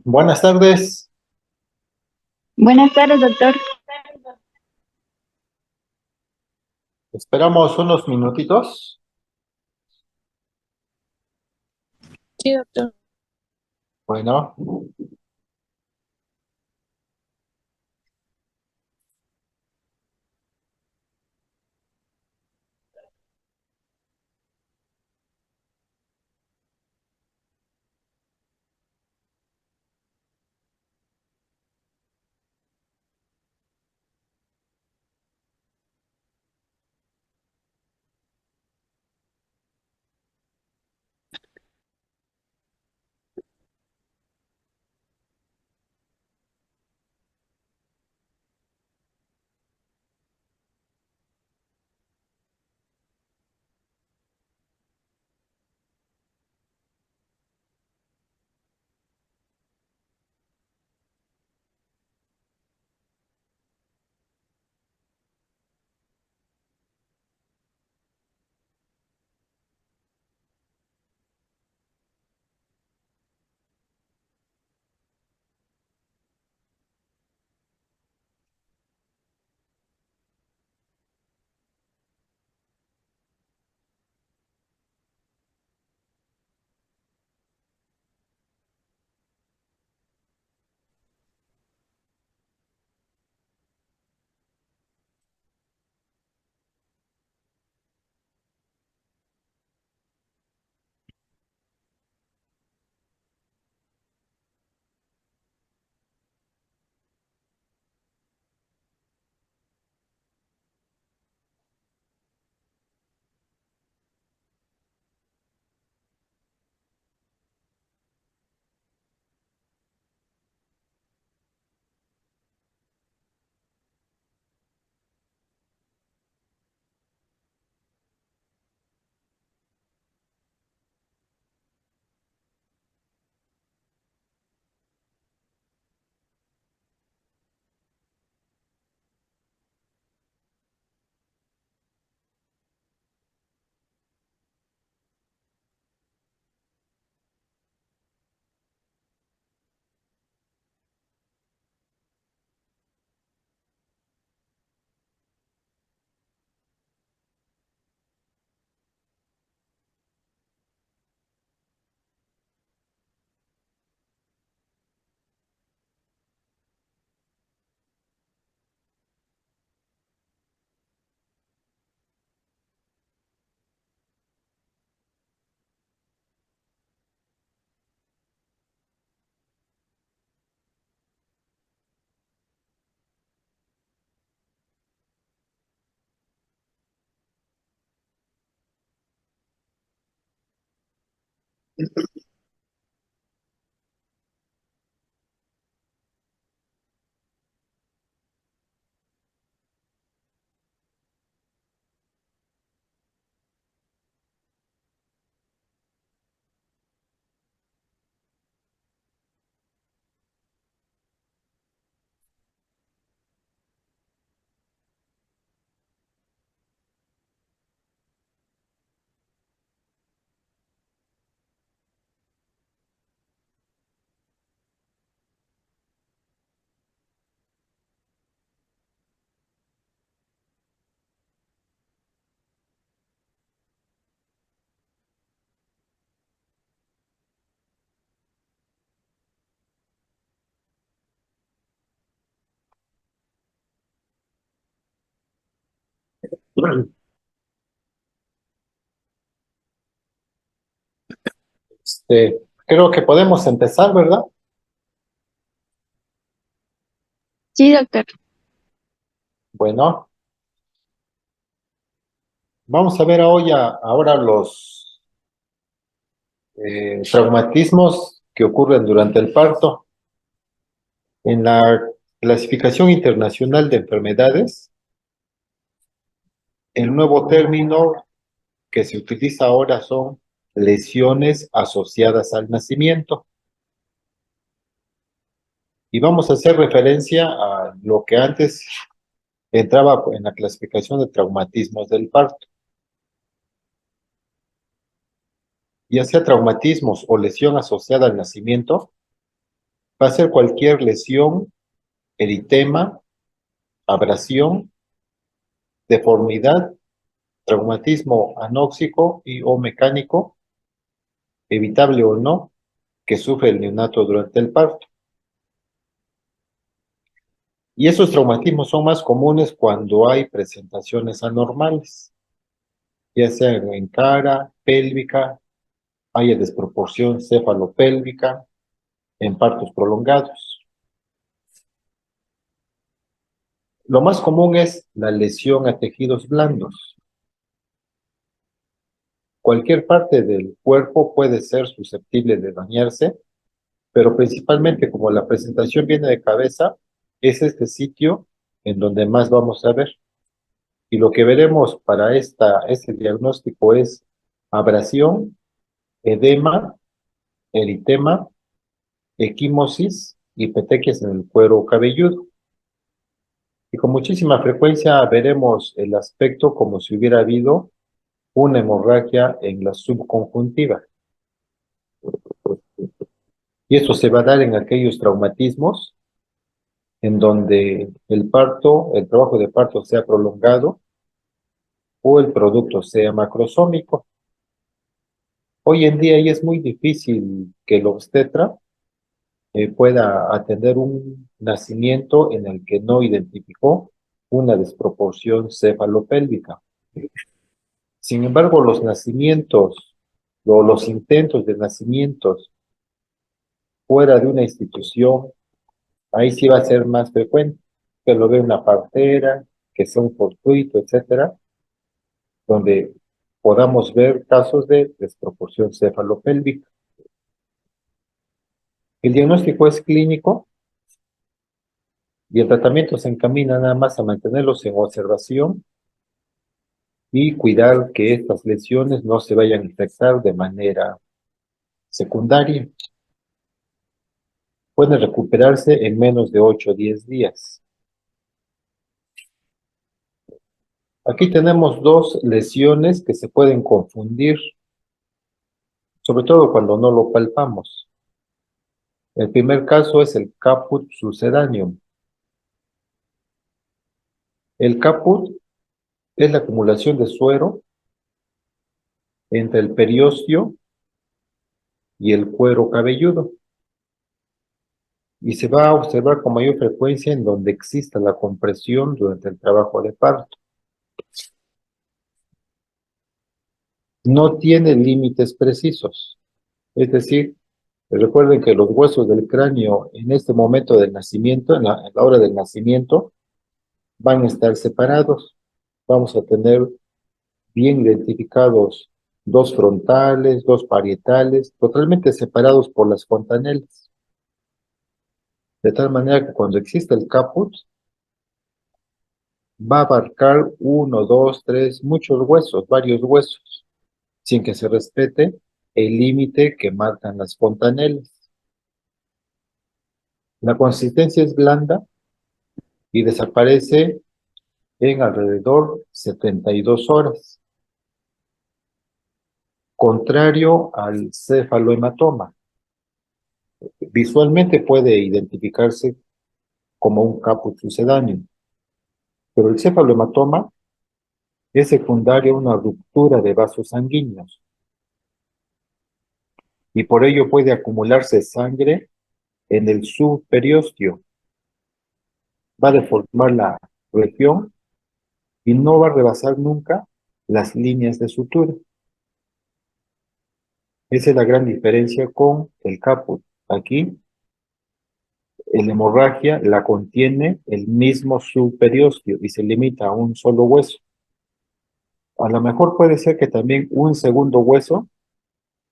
Buenas tardes. Buenas tardes, doctor. Esperamos unos minutitos. Sí, doctor. Bueno, creo que podemos empezar, ¿verdad? Sí, doctor. Bueno, vamos a ver ahora los traumatismos que ocurren durante el parto. En la clasificación internacional de enfermedades, el nuevo término que se utiliza ahora son lesiones asociadas al nacimiento. Y vamos a hacer referencia a lo que antes entraba en la clasificación de traumatismos del parto. Ya sea traumatismos o lesión asociada al nacimiento, Va a ser cualquier lesión, eritema, abrasión, deformidad, traumatismo anóxico y o mecánico, evitable o no, que sufre el neonato durante el parto. Y esos traumatismos son más comunes cuando hay presentaciones anormales, ya sea en cara, pélvica, haya desproporción cefalopélvica, en partos prolongados. Lo más común es la lesión a tejidos blandos. Cualquier parte del cuerpo puede ser susceptible de dañarse, pero principalmente como la presentación viene de cabeza, es este sitio en donde más vamos a ver. Y lo que veremos para este diagnóstico es abrasión, edema, eritema, equimosis y petequias en el cuero cabelludo. Y con muchísima frecuencia veremos el aspecto como si hubiera habido una hemorragia en la subconjuntiva. Y esto se va a dar en aquellos traumatismos en donde el trabajo de parto sea prolongado o el producto sea macrosómico. Hoy en día ya es muy difícil que el obstetra pueda atender un nacimiento en el que no identificó una desproporción cefalopélvica. Sin embargo, los nacimientos o los intentos de nacimientos fuera de una institución, ahí sí va a ser más frecuente, que lo vea una partera, que sea un fortuito, etcétera, donde podamos ver casos de desproporción cefalopélvica. El diagnóstico es clínico y el tratamiento se encamina nada más a mantenerlos en observación y cuidar que estas lesiones no se vayan a infectar de manera secundaria. Pueden recuperarse en menos de 8 o 10 días. Aquí tenemos dos lesiones que se pueden confundir, sobre todo cuando no lo palpamos. El primer caso es el caput succedaneum. El caput es la acumulación de suero entre el periósteo y el cuero cabelludo. Y se va a observar con mayor frecuencia en donde exista la compresión durante el trabajo de parto. No tiene límites precisos. Es decir, recuerden que los huesos del cráneo en este momento del nacimiento, en la hora del nacimiento, van a estar separados. Vamos a tener bien identificados dos frontales, dos parietales, totalmente separados por las fontanelas. De tal manera que cuando existe el caput, va a abarcar uno, dos, tres, muchos huesos, varios huesos, sin que se respete el límite que marcan las fontanelas. La consistencia es blanda y desaparece en alrededor 72 horas, contrario al cefalohematoma. Visualmente puede identificarse como un caput sucedáneo, pero el cefalohematoma es secundario a una ruptura de vasos sanguíneos y por ello puede acumularse sangre en el subperiósteo. Va a deformar la región y no va a rebasar nunca las líneas de sutura. Esa es la gran diferencia con el caput. Aquí, la hemorragia la contiene el mismo subperiósteo y se limita a un solo hueso. A lo mejor puede ser que también un segundo hueso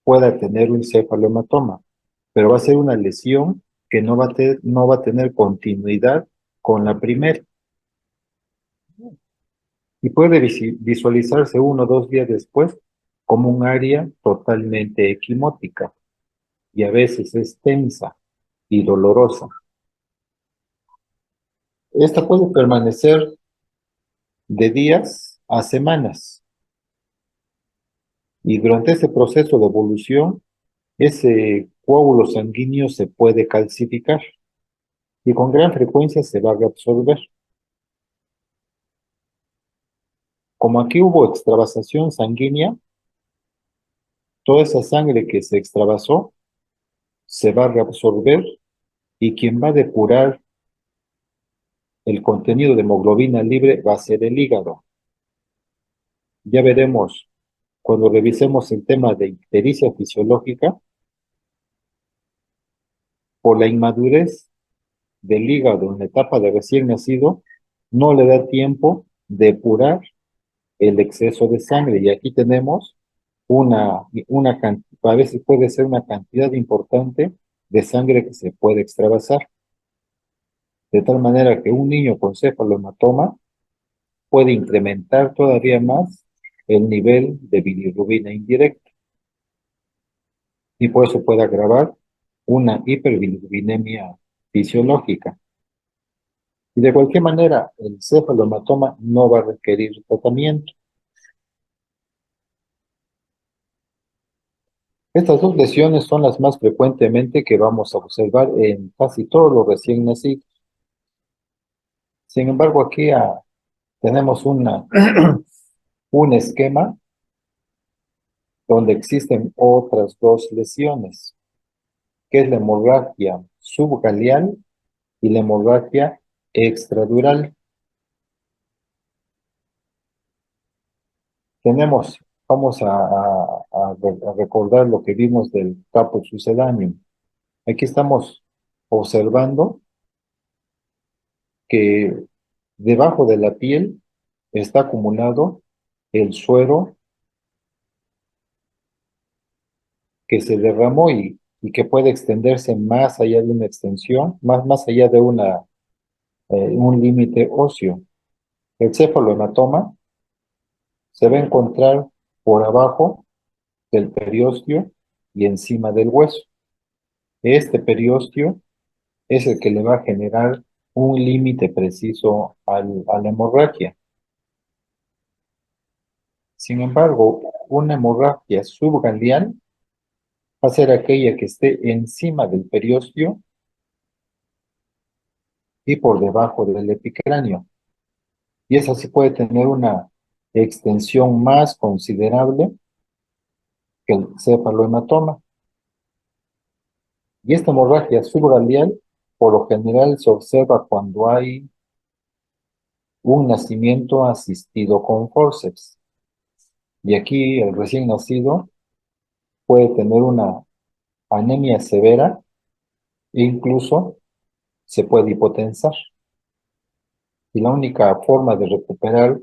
pueda tener un cefalohematoma, pero va a ser una lesión que no va a tener continuidad con la primera. Y puede visualizarse 1 o 2 días después como un área totalmente equimótica y a veces es tensa y dolorosa. Esta puede permanecer de días a semanas y durante este proceso de evolución, ese coágulo sanguíneo se puede calcificar y con gran frecuencia se va a reabsorber. Como aquí hubo extravasación sanguínea, toda esa sangre que se extravasó se va a reabsorber y quien va a depurar el contenido de hemoglobina libre va a ser el hígado. Ya veremos cuando revisemos el tema de ictericia fisiológica, por la inmadurez del hígado en la etapa de recién nacido, no le da tiempo de depurar el exceso de sangre. Y aquí tenemos a veces puede ser una cantidad importante de sangre que se puede extravasar. De tal manera que un niño con cefalohematoma puede incrementar todavía más el nivel de bilirrubina indirecta y por eso puede agravar una hiperbilirrubinemia fisiológica. Y de cualquier manera, el cefalohematoma no va a requerir tratamiento. Estas dos lesiones son las más frecuentemente que vamos a observar en casi todos los recién nacidos. Sin embargo, aquí tenemos un esquema donde existen otras dos lesiones, que es la hemorragia subgaleal y la hemorragia extradural. Vamos a recordar lo que vimos del caput sucedáneo. Aquí estamos observando que debajo de la piel está acumulado el suero que se derramó y que puede extenderse más allá de una extensión, más allá de un límite óseo. El cefalohematoma se va a encontrar por abajo del periósteo y encima del hueso. Este periósteo es el que le va a generar un límite preciso a la hemorragia. Sin embargo, una hemorragia subgaleal va a ser aquella que esté encima del periósteo y por debajo del epicráneo. Y esa sí puede tener una extensión más considerable que el cefalohematoma. Y esta hemorragia subraleal, por lo general, se observa cuando hay un nacimiento asistido con forceps. Y aquí el recién nacido puede tener una anemia severa e incluso se puede hipotensar. Y la única forma de recuperar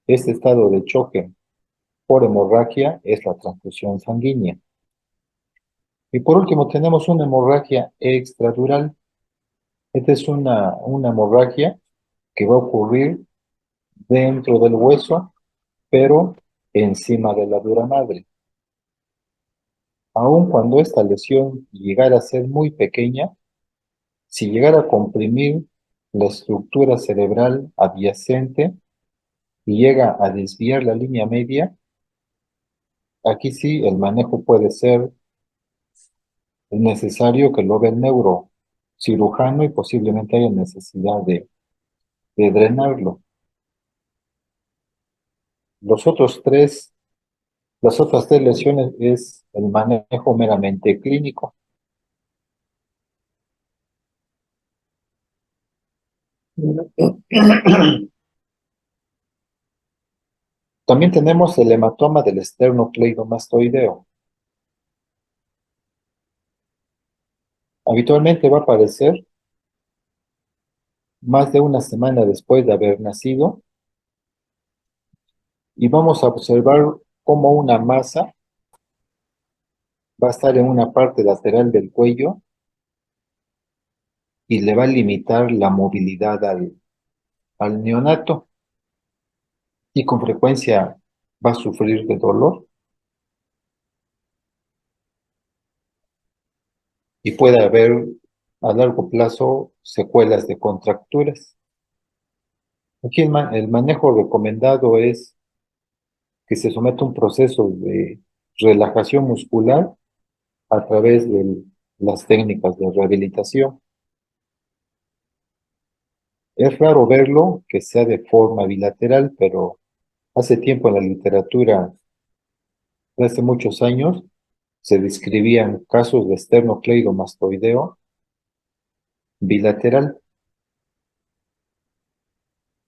este estado de choque por hemorragia es la transfusión sanguínea. Y por último tenemos una hemorragia extradural. Esta es una hemorragia que va a ocurrir dentro del hueso, pero encima de la dura madre. Aun cuando esta lesión llegara a ser muy pequeña, si llegara a comprimir la estructura cerebral adyacente y llega a desviar la línea media, aquí sí el manejo puede ser necesario que lo vea el neurocirujano y posiblemente haya necesidad de drenarlo. Los otros tres, las otras tres lesiones es el manejo meramente clínico. También tenemos el hematoma del esternocleidomastoideo. Habitualmente va a aparecer más de una semana después de haber nacido y vamos a observar cómo una masa va a estar en una parte lateral del cuello y le va a limitar la movilidad al neonato y con frecuencia va a sufrir de dolor y puede haber a largo plazo secuelas de contracturas. Aquí el manejo recomendado es que se someta a un proceso de relajación muscular a través del las técnicas de rehabilitación. Es raro verlo que sea de forma bilateral, pero hace tiempo en la literatura, hace muchos años, se describían casos de esternocleidomastoideo bilateral.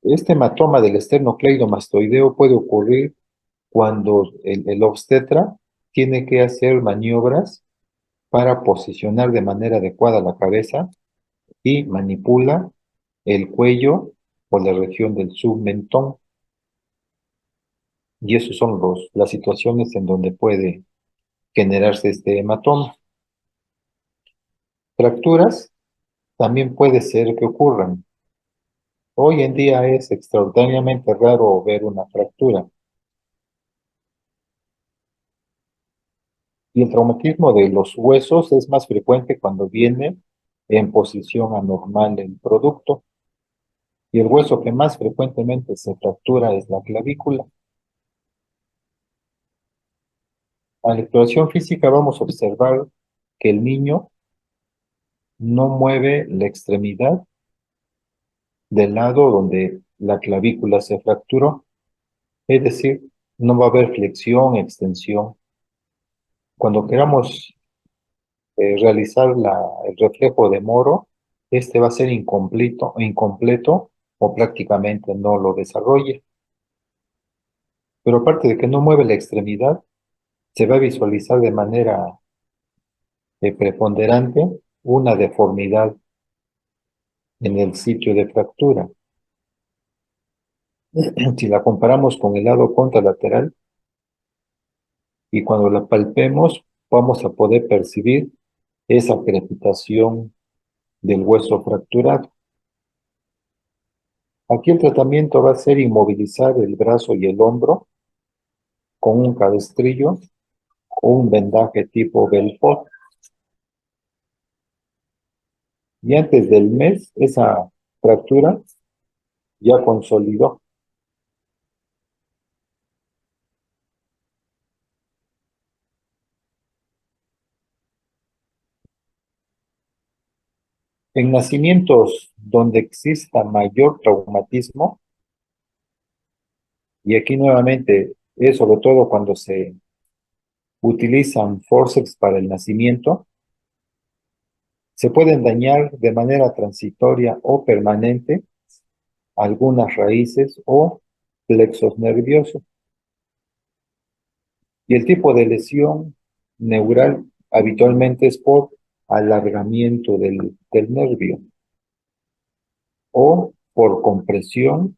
Este hematoma del esternocleidomastoideo puede ocurrir cuando el obstetra tiene que hacer maniobras para posicionar de manera adecuada la cabeza y manipula el cuello o la región del submentón. Y esos son las situaciones en donde puede generarse este hematoma. Fracturas también puede ser que ocurran. Hoy en día es extraordinariamente raro ver una fractura. Y el traumatismo de los huesos es más frecuente cuando viene en posición anormal el producto. Y el hueso que más frecuentemente se fractura es la clavícula. A la exploración física vamos a observar que el niño no mueve la extremidad del lado donde la clavícula se fracturó. Es decir, no va a haber flexión, extensión. Cuando queramos realizar el reflejo de Moro, este va a ser incompleto o prácticamente no lo desarrolla. Pero aparte de que no mueve la extremidad, se va a visualizar de manera preponderante una deformidad en el sitio de fractura. Si la comparamos con el lado contralateral y cuando la palpemos, vamos a poder percibir esa crepitación del hueso fracturado. Aquí el tratamiento va a ser inmovilizar el brazo y el hombro con un cabestrillo o un vendaje tipo Belfort. Y antes del mes, esa fractura ya consolidó. En nacimientos donde exista mayor traumatismo, y aquí nuevamente es sobre todo cuando se utilizan forceps para el nacimiento, se pueden dañar de manera transitoria o permanente algunas raíces o plexos nerviosos. Y el tipo de lesión neural habitualmente es por alargamiento del nervio o por compresión.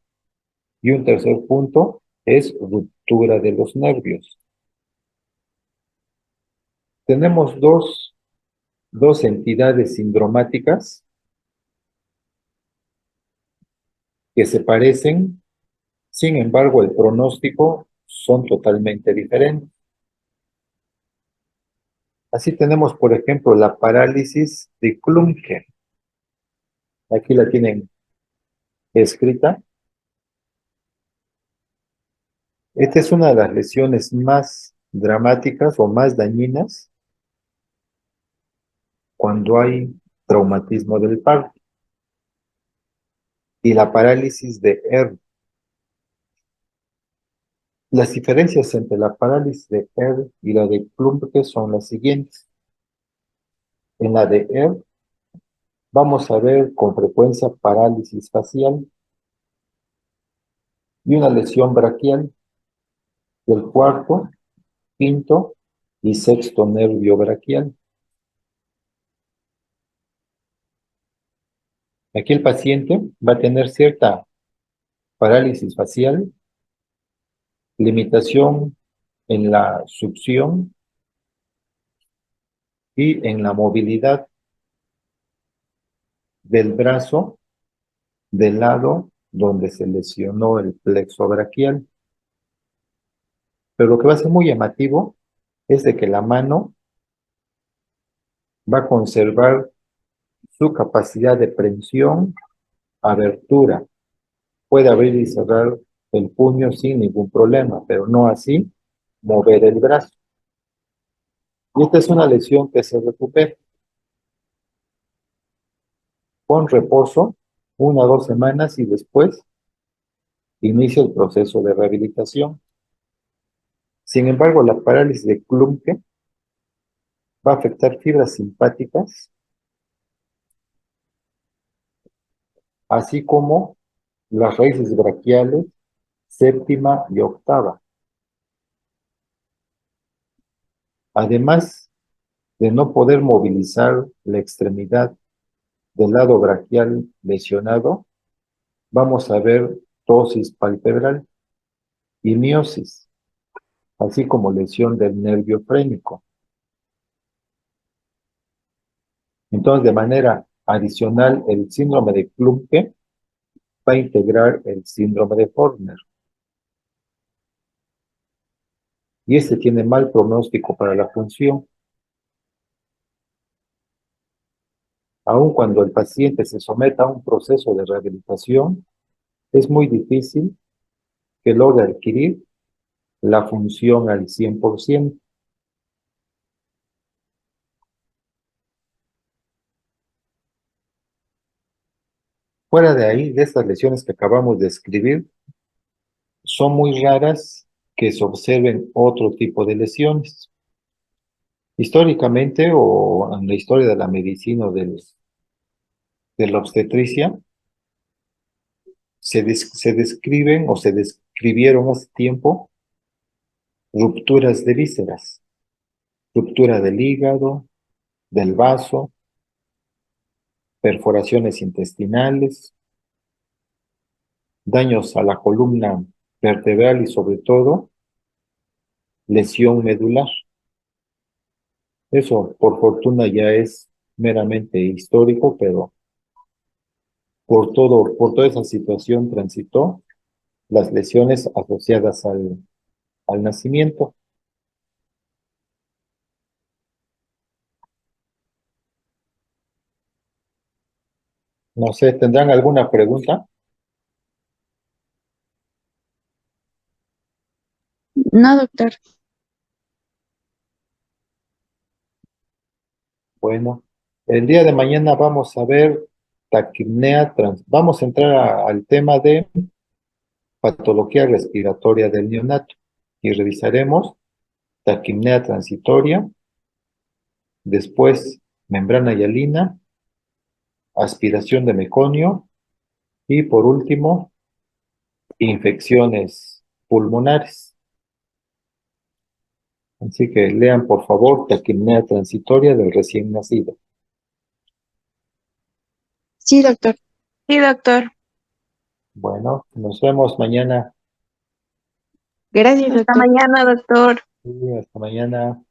Y un tercer punto es ruptura de los nervios. Tenemos dos entidades sindromáticas que se parecen, sin embargo, el pronóstico son totalmente diferentes. Así tenemos, por ejemplo, la parálisis de Klumpke. Aquí la tienen escrita. Esta es una de las lesiones más dramáticas o más dañinas cuando hay traumatismo del parto. Y la parálisis de ERB. Las diferencias entre la parálisis de ERB y la de Klumpke son las siguientes. En la de ERB vamos a ver con frecuencia parálisis facial y una lesión braquial del cuarto, quinto y sexto nervio braquial. Aquí el paciente va a tener cierta parálisis facial, limitación en la succión y en la movilidad del brazo del lado donde se lesionó el plexo braquial. Pero lo que va a ser muy llamativo es de que la mano va a conservar su capacidad de prensión, abertura. Puede abrir y cerrar el puño sin ningún problema, pero no así mover el brazo. Y esta es una lesión que se recupera. con reposo 1 o 2 semanas y después inicia el proceso de rehabilitación. Sin embargo, la parálisis de Klumpke va a afectar fibras simpáticas, así como las raíces braquiales, séptima y octava. Además de no poder movilizar la extremidad del lado braquial lesionado, vamos a ver ptosis palpebral y miosis, así como lesión del nervio frénico. Entonces, de manera adicional, el síndrome de Klumpke va a integrar el síndrome de Horner. Y este tiene mal pronóstico para la función. Aun cuando el paciente se someta a un proceso de rehabilitación, es muy difícil que logre adquirir la función al 100%. Fuera de ahí, de estas lesiones que acabamos de escribir, son muy raras que se observen otro tipo de lesiones. Históricamente, o en la historia de la medicina o de la obstetricia, se describen o se describieron hace tiempo rupturas de vísceras, ruptura del hígado, del vaso, perforaciones intestinales, daños a la columna vertebral y sobre todo lesión medular. Eso, por fortuna, ya es meramente histórico, pero por toda esa situación transitó las lesiones asociadas al nacimiento. No sé, ¿tendrán alguna pregunta? No, doctor. Bueno, el día de mañana vamos a ver taquipnea vamos a entrar al tema de patología respiratoria del neonato y revisaremos taquipnea transitoria, después membrana hialina, aspiración de meconio y por último, infecciones pulmonares. Así que lean por favor taquipnea transitoria del recién nacido. Sí, doctor. Sí, doctor. Bueno, nos vemos mañana. Gracias, doctor. Hasta mañana, doctor. Sí, hasta mañana.